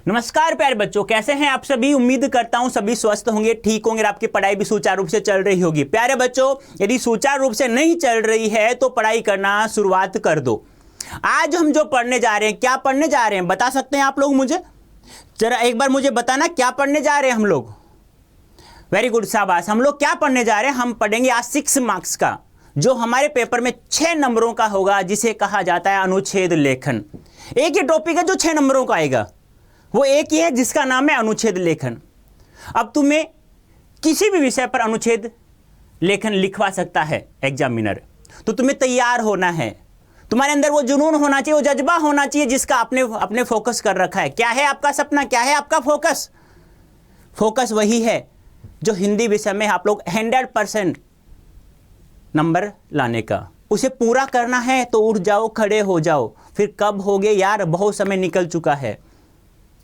नमस्कार प्यारे बच्चों, कैसे हैं आप सभी। उम्मीद करता हूं सभी स्वस्थ होंगे, ठीक होंगे और आपकी पढ़ाई भी सुचारू रूप से चल रही होगी। प्यारे बच्चों, यदि सुचारू रूप से नहीं चल रही है तो पढ़ाई करना शुरुआत कर दो। आज हम जो पढ़ने जा रहे हैं, क्या पढ़ने जा रहे हैं बता सकते हैं आप लोग मुझे? जरा एक बार मुझे बताना, क्या पढ़ने जा रहे हैं हम लोग? वेरी गुड, शाबाश। हम लोग क्या पढ़ने जा रहे हैं? हम पढ़ेंगे आज 6 मार्क्स का, जो हमारे पेपर में 6 नंबरों का होगा, जिसे कहा जाता है अनुच्छेद लेखन। एक ही टॉपिक है जो 6 नंबरों का आएगा, वो एक ही है जिसका नाम है अनुच्छेद लेखन। अब तुम्हें किसी भी विषय पर अनुच्छेद लेखन लिखवा सकता है एग्जामिनर, तो तुम्हें तैयार होना है। तुम्हारे अंदर वो जुनून होना चाहिए, वो जज्बा होना चाहिए जिसका आपने फोकस कर रखा है। क्या है आपका सपना, क्या है आपका फोकस? फोकस वही है जो हिंदी विषय में आप लोग 100% नंबर लाने का, उसे पूरा करना है। तो उठ जाओ, खड़े हो जाओ। फिर कब होगे यार, बहुत समय निकल चुका है।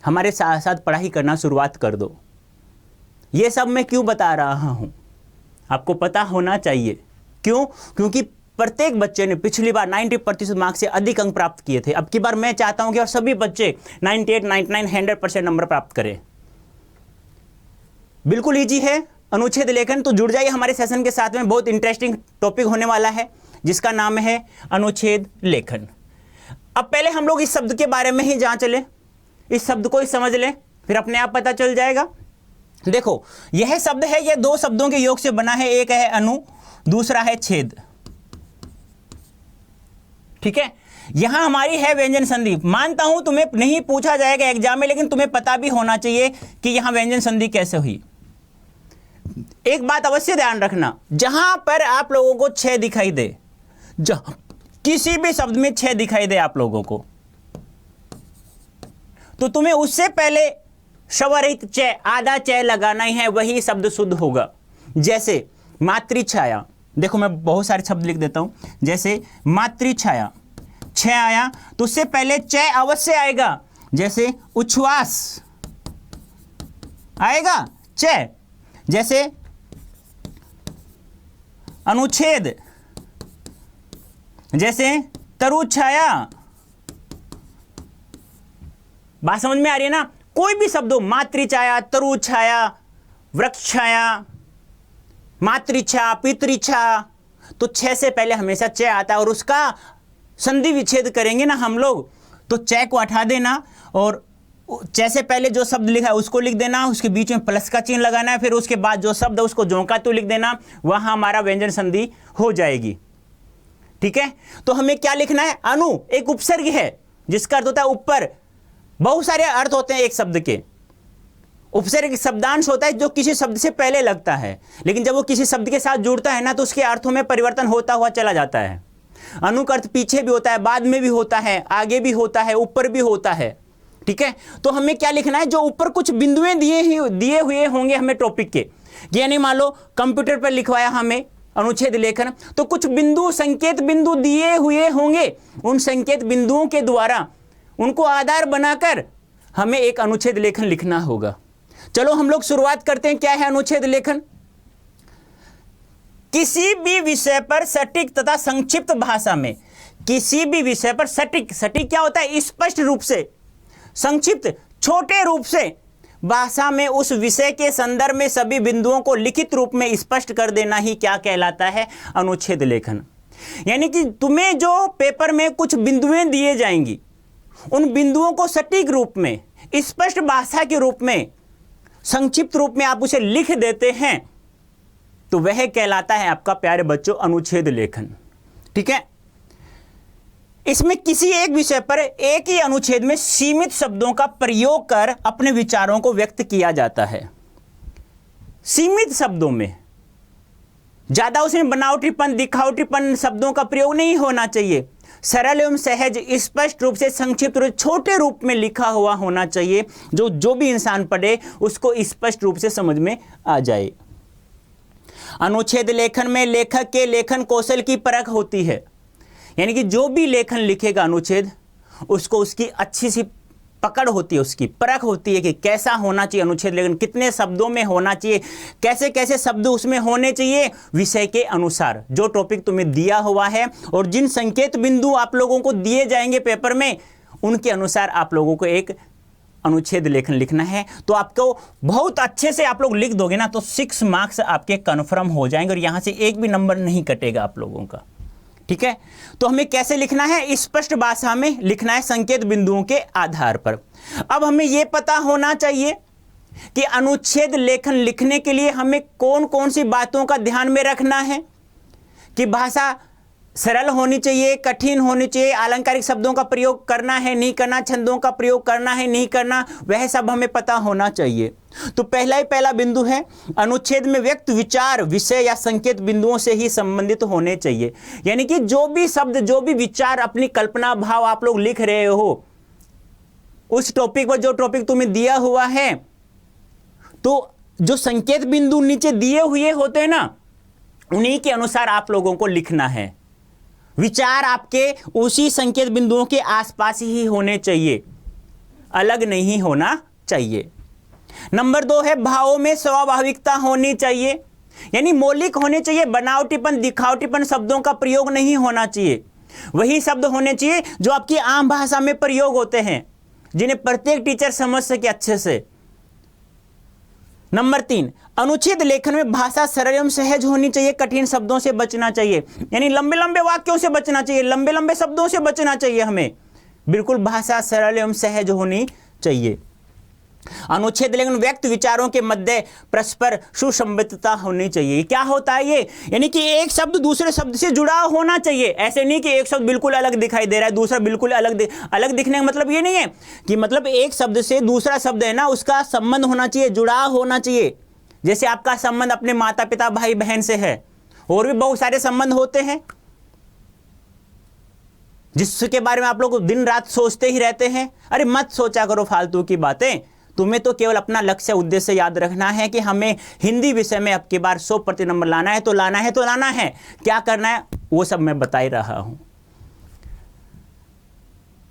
हमारे साथ साथ पढ़ाई करना शुरुआत कर दो। ये सब मैं क्यों बता रहा हूं, आपको पता होना चाहिए। क्यों? क्योंकि प्रत्येक बच्चे ने पिछली बार 90% मार्क्स से अधिक अंक प्राप्त किए थे। अब की बार मैं चाहता हूं कि और सभी बच्चे 98, 99, 100% नंबर प्राप्त करें। बिल्कुल ईजी है अनुच्छेद लेखन। तो जुड़ जाइए हमारे सेशन के साथ में, बहुत इंटरेस्टिंग टॉपिक होने वाला है जिसका नाम है अनुच्छेद लेखन। अब पहले हम लोग इस शब्द के बारे में ही जान चले, इस शब्द को ही समझ लें, फिर अपने आप पता चल जाएगा। देखो, यह शब्द है, यह 2 शब्दों के योग से बना है। एक है अनु, दूसरा है छेद। ठीक है, यहां हमारी है व्यंजन संधि। मानता हूं तुम्हें नहीं पूछा जाएगा एग्जाम में, लेकिन तुम्हें पता भी होना चाहिए कि यहां व्यंजन संधि कैसे हुई। एक बात अवश्य ध्यान रखना, जहां पर आप लोगों को 6 दिखाई दे, किसी भी शब्द में 6 दिखाई दे आप लोगों को, तो तुम्हें उससे पहले शवरहित च, आधा च लगाना ही है, वही शब्द शुद्ध होगा। जैसे मातृछाया, देखो मैं बहुत सारे शब्द लिख देता हूं। जैसे मातृछाया, 6 आया तो उससे पहले च अवश्य आएगा। जैसे उच्छ्वास आएगा च। जैसे अनुच्छेद, जैसे तरुछाया। बात समझ में आ रही है ना? कोई भी शब्द हो, मातृछाया, तरुछाया, वृक्षछाया, मातृछा, पितृछा, तो 6 से पहले हमेशा च आता है। और उसका संधि विच्छेद करेंगे ना हम लोग, तो च को हटा देना और च से पहले जो शब्द लिखा है उसको लिख देना, उसके बीच में प्लस का चिन्ह लगाना है, फिर उसके बाद जो शब्द है उसको जोंका तो लिख देना, वहां हमारा व्यंजन संधि हो जाएगी। ठीक है, तो हमें क्या लिखना है? अनु एक उपसर्ग है जिसका अर्थ होता है ऊपर। बहुत सारे अर्थ होते हैं एक शब्द के। उपसर्ग शब्दांश होता है जो किसी शब्द से पहले लगता है, लेकिन जब वो किसी शब्द के साथ जुड़ता है ना, तो उसके अर्थों में परिवर्तन होता हुआ चला जाता है। अनु का अर्थ पीछे भी होता है, बाद में भी होता है, आगे भी होता है, ऊपर भी होता है। ठीक है, तो हमें क्या लिखना है? जो ऊपर कुछ बिंदुएं दिए हुए होंगे हमें टॉपिक के, यानी मान लो कंप्यूटर पर लिखवाया हमें अनुच्छेद लेखन, तो कुछ बिंदु, संकेत बिंदु दिए हुए होंगे। उन संकेत बिंदुओं के द्वारा, उनको आधार बनाकर हमें एक अनुच्छेद लेखन लिखना होगा। चलो हम लोग शुरुआत करते हैं। क्या है अनुच्छेद लेखन? किसी भी विषय पर सटीक तथा संक्षिप्त भाषा में, किसी भी विषय पर सटीक, सटीक क्या होता है? स्पष्ट रूप से, संक्षिप्त छोटे रूप से भाषा में उस विषय के संदर्भ में सभी बिंदुओं को लिखित रूप में स्पष्ट कर देना ही क्या कहलाता है? अनुच्छेद लेखन। यानी कि तुम्हें जो पेपर में कुछ बिंदुएं दिए जाएंगी, उन बिंदुओं को सटीक रूप में, स्पष्ट भाषा के रूप में, संक्षिप्त रूप में आप उसे लिख देते हैं, तो वह कहलाता है आपका प्यारे बच्चों अनुच्छेद लेखन। ठीक है, इसमें किसी एक विषय पर एक ही अनुच्छेद में सीमित शब्दों का प्रयोग कर अपने विचारों को व्यक्त किया जाता है। सीमित शब्दों में, ज्यादा उसमें बनावटीपन, दिखावटीपन शब्दों का प्रयोग नहीं होना चाहिए। सरल एवं सहज, स्पष्ट रूप से, संक्षिप्त रूप, छोटे रूप में लिखा हुआ होना चाहिए, जो भी इंसान पढ़े उसको स्पष्ट रूप से समझ में आ जाए। अनुच्छेद लेखन में लेखक के लेखन कौशल की परख होती है। यानी कि जो भी लेखन लिखेगा अनुच्छेद, उसको उसकी अच्छी सी पकड़ होती है, उसकी परख होती है कि कैसा होना चाहिए अनुच्छेद लेखन, कितने शब्दों में होना चाहिए, कैसे कैसे शब्द उसमें होने चाहिए विषय के अनुसार, जो टॉपिक तुम्हें दिया हुआ है और जिन संकेत बिंदु आप लोगों को दिए जाएंगे पेपर में, उनके अनुसार आप लोगों को एक अनुच्छेद लेखन लिखना है। तो आपको बहुत अच्छे से आप लोग लिख दोगे ना तो 6 मार्क्स आपके कन्फर्म हो जाएंगे और यहां से एक भी नंबर नहीं कटेगा आप लोगों का। ठीक है, तो हमें कैसे लिखना है? स्पष्ट भाषा में लिखना है संकेत बिंदुओं के आधार पर। अब हमें यह पता होना चाहिए कि अनुच्छेद लेखन लिखने के लिए हमें कौन कौन सी बातों का ध्यान में रखना है कि भाषा सरल होनी चाहिए, कठिन होनी चाहिए, अलंकारिक शब्दों का प्रयोग करना है नहीं करना, छंदों का प्रयोग करना है नहीं करना, वह सब हमें पता होना चाहिए। तो पहला बिंदु है अनुच्छेद में व्यक्त विचार विषय या संकेत बिंदुओं से ही संबंधित होने चाहिए। यानी कि जो भी शब्द, जो भी विचार, अपनी कल्पना भाव आप लोग लिख रहे हो उस टॉपिक पर, जो टॉपिक तुम्हें दिया हुआ है, तो जो संकेत बिंदु नीचे दिए हुए होते हैं ना, उन्हीं के अनुसार आप लोगों को लिखना है। विचार आपके उसी संकेत बिंदुओं के आसपास ही होने चाहिए, अलग नहीं होना चाहिए। नंबर 2 है भावों में स्वाभाविकता होनी चाहिए, यानी मौलिक होने चाहिए। बनावटीपन, दिखावटीपन शब्दों का प्रयोग नहीं होना चाहिए। वही शब्द होने चाहिए जो आपकी आम भाषा में प्रयोग होते हैं, जिन्हें प्रत्येक टीचर समझ सके अच्छे से। नंबर 3, अनुच्छेद लेखन में भाषा सरल एवं सहज होनी चाहिए, कठिन शब्दों से बचना चाहिए। यानी लंबे लंबे वाक्यों से बचना चाहिए, लंबे लंबे शब्दों से बचना चाहिए हमें। बिल्कुल भाषा सरल एवं सहज होनी चाहिए। अनुच्छेद लेखन व्यक्त विचारों के मध्य परस्पर सुसंबद्धता होनी चाहिए। क्या होता है ये? यानी कि एक शब्द दूसरे शब्द से जुड़ा होना चाहिए। ऐसे नहीं कि एक शब्द बिल्कुल अलग दिखाई दे रहा है, दूसरा बिल्कुल अलग दिखने का मतलब ये नहीं है कि मतलब एक शब्द से दूसरा शब्द है ना, उसका संबंध होना चाहिए, जुड़ाव होना चाहिए। जैसे आपका संबंध अपने माता पिता भाई बहन से है, और भी बहुत सारे संबंध होते हैं जिसके बारे में आप लोग दिन रात सोचते ही रहते हैं। अरे मत सोचा करो फालतू की बातें, तुम्हें तो केवल अपना लक्ष्य उद्देश्य याद रखना है कि हमें हिंदी विषय में अब की बार 100% नंबर लाना है तो लाना है तो लाना है। क्या करना है वो सब मैं बता ही रहा हूं।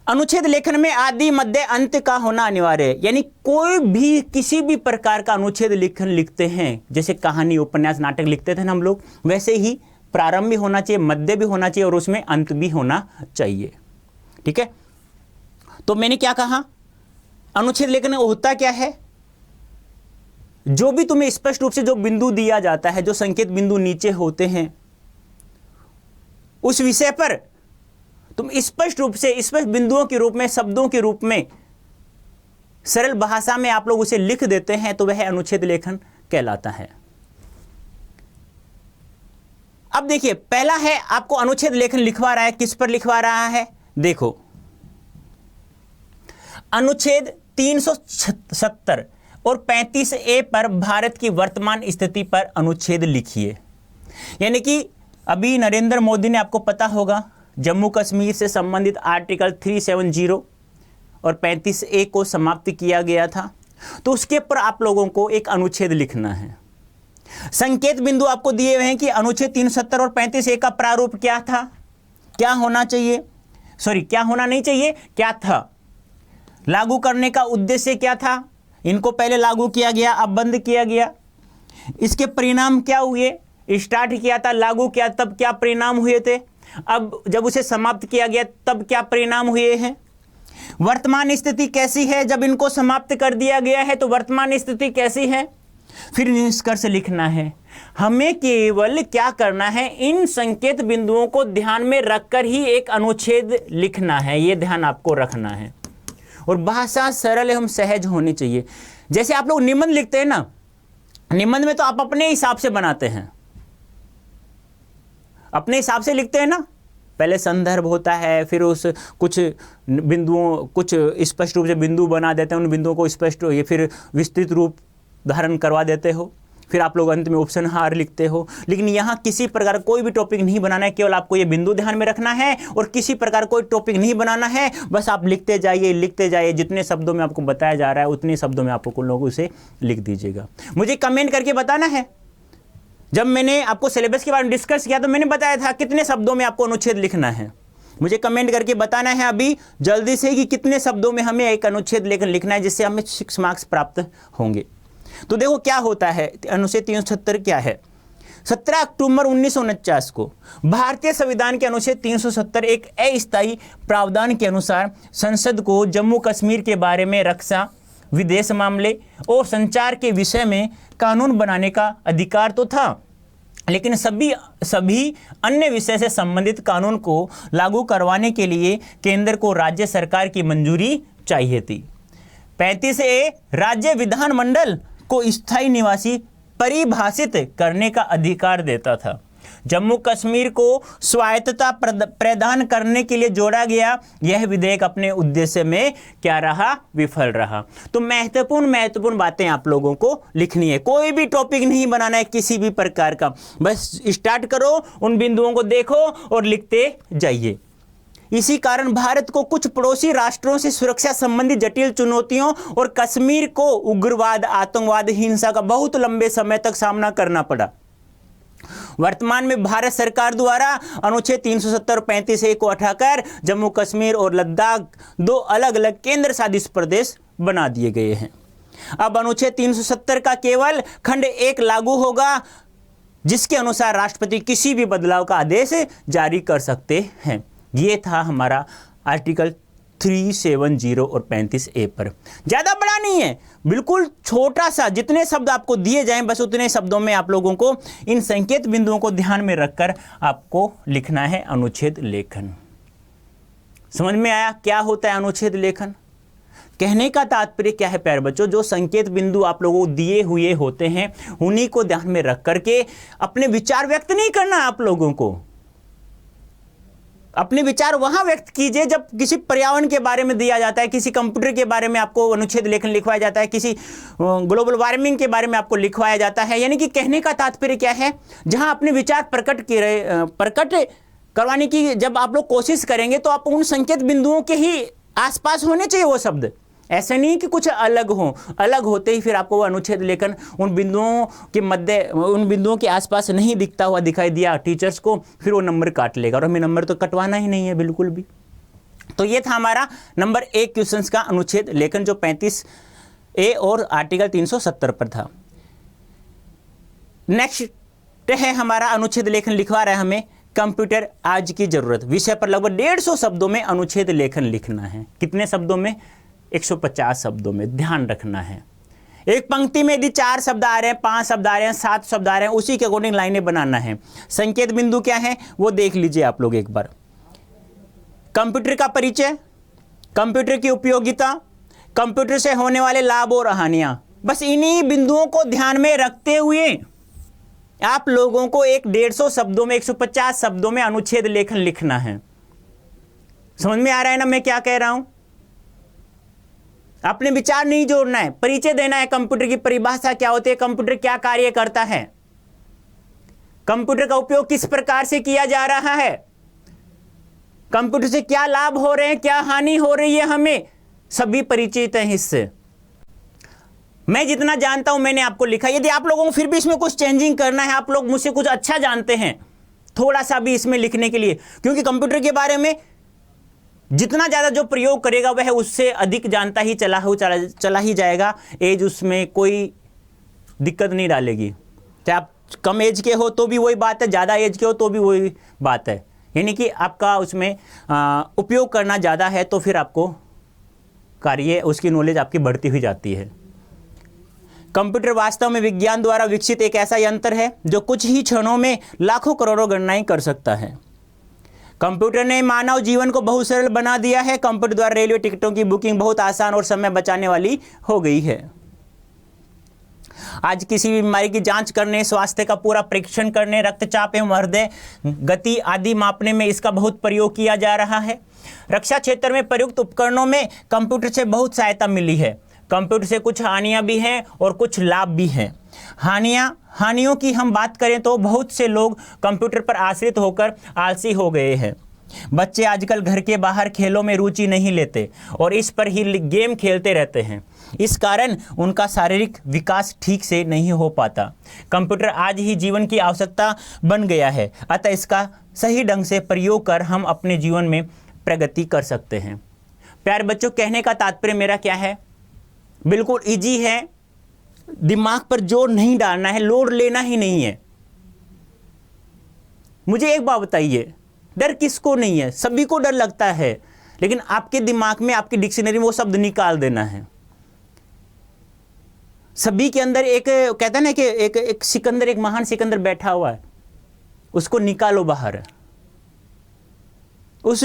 अनुच्छेद लेखन में आदि मध्य अंत का होना अनिवार्य है। यानी कोई भी किसी भी प्रकार का अनुच्छेद लेखन लिखते हैं, जैसे कहानी उपन्यास नाटक लिखते थे ना हम लोग, वैसे ही प्रारंभ भी होना चाहिए, मध्य भी होना चाहिए और उसमें अंत भी होना चाहिए। ठीक है, तो मैंने क्या कहा, अनुच्छेद लेखन होता क्या है? जो भी तुम्हें स्पष्ट रूप से जो बिंदु दिया जाता है, जो संकेत बिंदु नीचे होते हैं, उस विषय पर तुम स्पष्ट रूप से स्पष्ट बिंदुओं के रूप में, शब्दों के रूप में, सरल भाषा में आप लोग उसे लिख देते हैं, तो वह अनुच्छेद लेखन कहलाता है। अब देखिए, पहला है आपको अनुच्छेद लेखन लिखवा रहा है, किस पर लिखवा रहा है? देखो, अनुच्छेद 370 और 35A पर भारत की वर्तमान स्थिति पर अनुच्छेद लिखिए। यानी कि अभी नरेंद्र मोदी ने, आपको पता होगा, जम्मू कश्मीर से संबंधित आर्टिकल 370 और 35A को समाप्त किया गया था, तो उसके पर आप लोगों को एक अनुच्छेद लिखना है। संकेत बिंदु आपको दिए हुए हैं कि अनुच्छेद 370 और 35A का प्रारूप क्या था, क्या होना चाहिए, क्या होना नहीं चाहिए, क्या था, लागू करने का उद्देश्य क्या था, इनको पहले लागू किया गया, अब बंद किया गया, इसके परिणाम क्या हुए, स्टार्ट किया था, लागू किया तब क्या परिणाम हुए थे, अब जब उसे समाप्त किया गया तब क्या परिणाम हुए हैं, वर्तमान स्थिति कैसी है, जब इनको समाप्त कर दिया गया है तो वर्तमान स्थिति कैसी है, फिर निष्कर्ष लिखना है। हमें केवल क्या करना है, इन संकेत बिंदुओं को ध्यान में रखकर ही एक अनुच्छेद लिखना है, यह ध्यान आपको रखना है। और भाषा सरल एवं सहज होनी चाहिए। जैसे आप लोग निबंध लिखते हैं ना, निबंध में तो आप अपने हिसाब से बनाते हैं, अपने हिसाब से लिखते हैं ना, पहले संदर्भ होता है, फिर उस कुछ बिंदुओं, कुछ स्पष्ट रूप से बिंदु बना देते हैं, उन बिंदुओं को स्पष्ट, ये फिर विस्तृत रूप धारण करवा देते हो, फिर आप लोग अंत में उपसंहार लिखते हो। लेकिन यहाँ किसी प्रकार कोई भी टॉपिक नहीं बनाना है, केवल आपको ये बिंदु ध्यान में रखना है और किसी प्रकार कोई टॉपिक नहीं बनाना है। बस आप लिखते जाइए, जितने शब्दों में आपको बताया जा रहा है उतने शब्दों में आपको लोग उसे लिख दीजिएगा। मुझे कमेंट करके बताना है। जब मैंने आपको सिलेबस के बारे में डिस्कस किया तो मैंने बताया था कितने शब्दों में आपको अनुच्छेद लिखना है। मुझे कमेंट करके बताना है अभी जल्दी से कि कितने शब्दों में हमें एक अनुच्छेद लेखन लिखना है, जिससे हमें 6 मार्क्स प्राप्त होंगे। तो देखो क्या होता है, अनुच्छेद 370 क्या है। 17 अक्टूबर 1949 को भारतीय संविधान के अनुच्छेद 370 एक अस्थायी प्रावधान के अनुसार संसद को जम्मू कश्मीर के बारे में रक्षा विदेश मामले और संचार के विषय में कानून बनाने का अधिकार तो था, लेकिन सभी अन्य विषय से संबंधित कानून को लागू करवाने के लिए केंद्र को राज्य सरकार की मंजूरी चाहिए थी। 35A राज्य विधानमंडल को स्थायी निवासी परिभाषित करने का अधिकार देता था। जम्मू कश्मीर को स्वायत्तता प्रदान करने के लिए जोड़ा गया यह विधेयक अपने उद्देश्य में क्या रहा? विफल रहा। तो महत्वपूर्ण बातें आप लोगों को लिखनी है, कोई भी टॉपिक नहीं बनाना है किसी भी प्रकार का, बस स्टार्ट करो, उन बिंदुओं को देखो और लिखते जाइए। इसी कारण भारत को कुछ पड़ोसी राष्ट्रों से सुरक्षा संबंधी जटिल चुनौतियों और कश्मीर को उग्रवाद, आतंकवाद, हिंसा का बहुत लंबे समय तक सामना करना पड़ा। वर्तमान में भारत सरकार द्वारा अनुच्छेद 370 और 35A को हटाकर जम्मू कश्मीर और लद्दाख 2 अलग अलग केंद्र शासित प्रदेश बना दिए गए हैं। अब अनुच्छेद 370 का केवल खंड 1 लागू होगा, जिसके अनुसार राष्ट्रपति किसी भी बदलाव का आदेश जारी कर सकते हैं। ये था हमारा आर्टिकल 370 और 35A पर। ज़्यादा बड़ा नहीं है, बिल्कुल छोटा सा, जितने शब्द आपको दिए जाएं बस उतने शब्दों में आप लोगों को इन संकेत बिंदुओं को ध्यान में रखकर आपको लिखना है अनुच्छेद लेखन। समझ में आया क्या होता है अनुच्छेद लेखन? कहने का तात्पर्य क्या है प्यारे बच्चों? जो संकेत बिंदु आप लोगों को दिए हुए होते हैं उन्हीं को ध्यान में रख करके अपने विचार व्यक्त नहीं करना। आप लोगों को अपने विचार वहां व्यक्त कीजिए जब किसी पर्यावरण के बारे में दिया जाता है, किसी कंप्यूटर के बारे में आपको अनुच्छेद लेखन लिखवाया जाता है, किसी ग्लोबल वार्मिंग के बारे में आपको लिखवाया जाता है। यानी कि कहने का तात्पर्य क्या है? जहां अपने विचार प्रकट करवाने की जब आप लोग कोशिश करेंगे तो आप उन संकेत बिंदुओं के ही आसपास होने चाहिए वो शब्द। ऐसे नहीं कि कुछ अलग हो, अलग होते ही फिर आपको वो अनुच्छेद लेखन उन बिंदुओं के आसपास नहीं दिखता हुआ दिखाई दिया टीचर्स को, फिर वो नंबर काट लेगा और हमें नंबर तो कटवाना ही नहीं है बिल्कुल भी। तो ये था हमारा नंबर 1 क्वेश्चंस का अनुच्छेद लेखन जो 35A और आर्टिकल 370 पर था। नेक्स्ट है हमारा अनुच्छेद लेखन लिखवा रहा है हमें कंप्यूटर आज की जरूरत विषय पर। लगभग 150 शब्दों में अनुच्छेद लेखन लिखना है। कितने शब्दों में? 150 शब्दों में। ध्यान रखना है एक पंक्ति में यदि 4 शब्द आ रहे हैं, 5 शब्द आ रहे हैं, 7 शब्द आ रहे हैं, उसी के अकॉर्डिंग लाइनें बनाना है। संकेत बिंदु क्या है वो देख लीजिए आप लोग एक बार। कंप्यूटर का परिचय, कंप्यूटर की उपयोगिता, कंप्यूटर से होने वाले लाभ और हानियां, बस इन्हीं बिंदुओं को ध्यान में रखते हुए आप लोगों को 150 शब्दों में 150 शब्दों में अनुच्छेद लेखन लिखना है। समझ में आ रहा है ना मैं क्या कह रहा हूं? अपने विचार नहीं जोड़ना है, परिचय देना है। कंप्यूटर की परिभाषा क्या होती है, कंप्यूटर क्या कार्य करता है, कंप्यूटर का उपयोग किस प्रकार से किया जा रहा है, कंप्यूटर से क्या लाभ हो रहे हैं, क्या हानि हो रही है, हमें सभी परिचित हैं इससे। मैं जितना जानता हूं मैंने आपको लिखा। यदि आप लोगों को फिर भी इसमें कुछ चेंजिंग करना है, आप लोग मुझसे कुछ अच्छा जानते हैं थोड़ा सा भी इसमें लिखने के लिए, क्योंकि कंप्यूटर के बारे में जितना ज़्यादा जो प्रयोग करेगा वह उससे अधिक जानता ही चला ही जाएगा। एज उसमें कोई दिक्कत नहीं डालेगी। चाहे आप कम एज के हो तो भी वही बात है, ज़्यादा एज के हो तो भी वही बात है। यानी कि आपका उसमें उपयोग करना ज़्यादा है तो फिर आपको कार्य उसकी नॉलेज आपकी बढ़ती हुई जाती है। कंप्यूटर वास्तव में विज्ञान द्वारा विकसित एक ऐसा यंत्र है जो कुछ ही क्षणों में लाखों करोड़ों गणनाएं कर सकता है। कंप्यूटर ने मानव जीवन को बहुत सरल बना दिया है। कंप्यूटर द्वारा रेलवे टिकटों की बुकिंग बहुत आसान और समय बचाने वाली हो गई है। आज किसी भी बीमारी की जांच करने, स्वास्थ्य का पूरा परीक्षण करने, रक्तचाप एवं हृदय गति आदि मापने में इसका बहुत प्रयोग किया जा रहा है। रक्षा क्षेत्र में प्रयुक्त उपकरणों में कंप्यूटर से बहुत सहायता मिली है। कंप्यूटर से कुछ हानियां भी हैं और कुछ लाभ भी हैं। हानियों की हम बात करें तो बहुत से लोग कंप्यूटर पर आश्रित होकर आलसी हो गए हैं। बच्चे आजकल घर के बाहर खेलों में रुचि नहीं लेते और इस पर ही गेम खेलते रहते हैं। इस कारण उनका शारीरिक विकास ठीक से नहीं हो पाता। कंप्यूटर आज ही जीवन की आवश्यकता बन गया है, अतः इसका सही ढंग से प्रयोग कर हम अपने जीवन में प्रगति कर सकते हैं। प्यारे बच्चों, कहने का तात्पर्य मेरा क्या है? बिल्कुल इजी है, दिमाग पर जोर नहीं डालना है, लोड लेना ही नहीं है। मुझे एक बात बताइए, डर किसको नहीं है? सभी को डर लगता है, लेकिन आपके दिमाग में, आपकी डिक्शनरी में वो शब्द निकाल देना है। सभी के अंदर एक कहते हैं ना कि एक सिकंदर, एक महान सिकंदर बैठा हुआ है, उसको निकालो बाहर। उस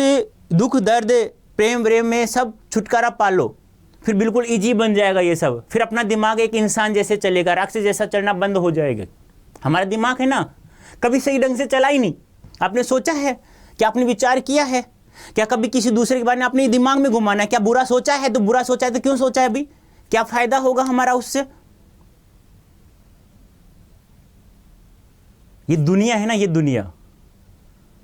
दुख दर्द प्रेम व्रेम में सब छुटकारा पालो, फिर बिल्कुल इजी बन जाएगा ये सब। फिर अपना दिमाग एक इंसान जैसे चलेगा, राक्षस जैसा चलना बंद हो जाएगा। हमारा दिमाग है ना, कभी सही ढंग से चला ही नहीं। आपने सोचा है क्या? आपने विचार किया है क्या कभी किसी दूसरे के बारे में अपने दिमाग में घुमाना है? क्या बुरा सोचा है? तो बुरा सोचा है तो क्यों सोचा है अभी? क्या फायदा होगा हमारा उससे? ये दुनिया है ना, ये दुनिया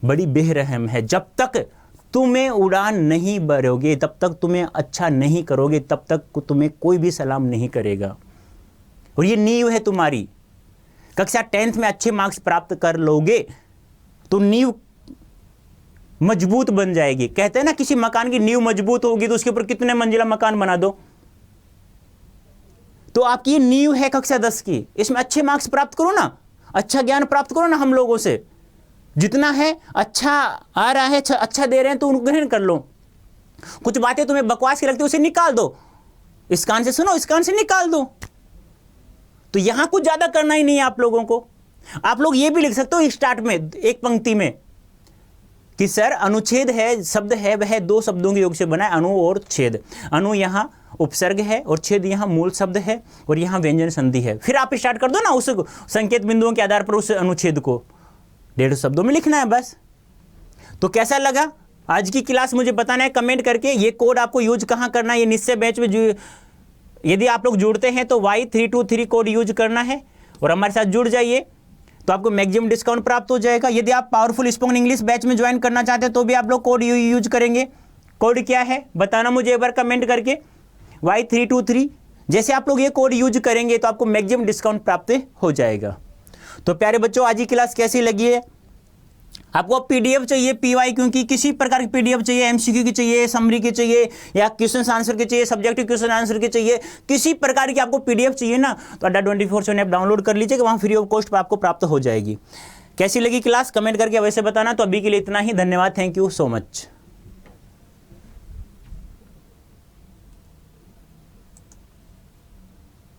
बड़ी बेरहम है। जब तक तुम्हें उड़ान नहीं भरोगे, तब तक तुम्हें अच्छा नहीं करोगे, तब तक तुम्हें कोई भी सलाम नहीं करेगा। और ये नींव है तुम्हारी। कक्षा 10th में अच्छे मार्क्स प्राप्त कर लोगे तो नींव मजबूत बन जाएगी। कहते हैं ना, किसी मकान की नींव मजबूत होगी तो उसके ऊपर कितने मंजिला मकान बना दो। तो आपकी ये नींव है कक्षा 10 की, इसमें अच्छे मार्क्स प्राप्त करो ना, अच्छा ज्ञान प्राप्त करो ना हम लोगों से। जितना है अच्छा आ रहा है, अच्छा दे रहे हैं तो उनको ग्रहण कर लो। कुछ बातें तुम्हें बकवास की लगती है उसे निकाल दो, इस कान से सुनो, इस कान से निकाल दो। तो यहां कुछ ज्यादा करना ही नहीं है आप लोगों को। आप लोग ये भी लिख सकते हो स्टार्ट में एक पंक्ति में कि सर अनुच्छेद है, शब्द है, वह 2 शब्दों के योग से बना है, अनु और छेद। अनु यहां उपसर्ग है और छेद यहां मूल शब्द है और यहां व्यंजन संधि है। फिर आप स्टार्ट कर दो ना उस संकेत बिंदुओं के आधार पर उस अनुच्छेद को 1.5 शब्दों में लिखना है बस। तो कैसा लगा आज की क्लास मुझे बताना है कमेंट करके। ये कोड आपको यूज कहां करना है, ये निश्चय बैच में यदि आप लोग जुड़ते हैं तो Y323 कोड यूज करना है और हमारे साथ जुड़ जाइए तो आपको मैक्सिमम डिस्काउंट प्राप्त हो जाएगा। यदि आप पावरफुल स्पोकन इंग्लिश बैच में ज्वाइन करना चाहते हैं तो भी आप लोग कोड यूज करेंगे। कोड क्या है बताना मुझे एक बार कमेंट करके, Y323। जैसे आप लोग ये कोड यूज करेंगे तो आपको मैक्सिमम डिस्काउंट प्राप्त हो जाएगा। तो प्यारे बच्चों, आज की क्लास कैसी लगी है? आपको पीडीएफ चाहिए PY, क्योंकि किसी प्रकार की पीडीएफ चाहिए, एमसीक्यू की चाहिए, समरी की चाहिए, या क्वेश्चन आंसर के चाहिए, सब्जेक्टिव क्वेश्चन आंसर के चाहिए, किसी प्रकार की आपको पीडीएफ चाहिए ना, तो अड्डा 24/7 ऐप डाउनलोड कर लीजिएगा, वहाँ फ्री ऑफ कॉस्ट पर आपको प्राप्त हो जाएगी। कैसी लगी क्लास कमेंट करके अवश्य बताना। तो अभी के लिए इतना ही, धन्यवाद, थैंक यू सो मच।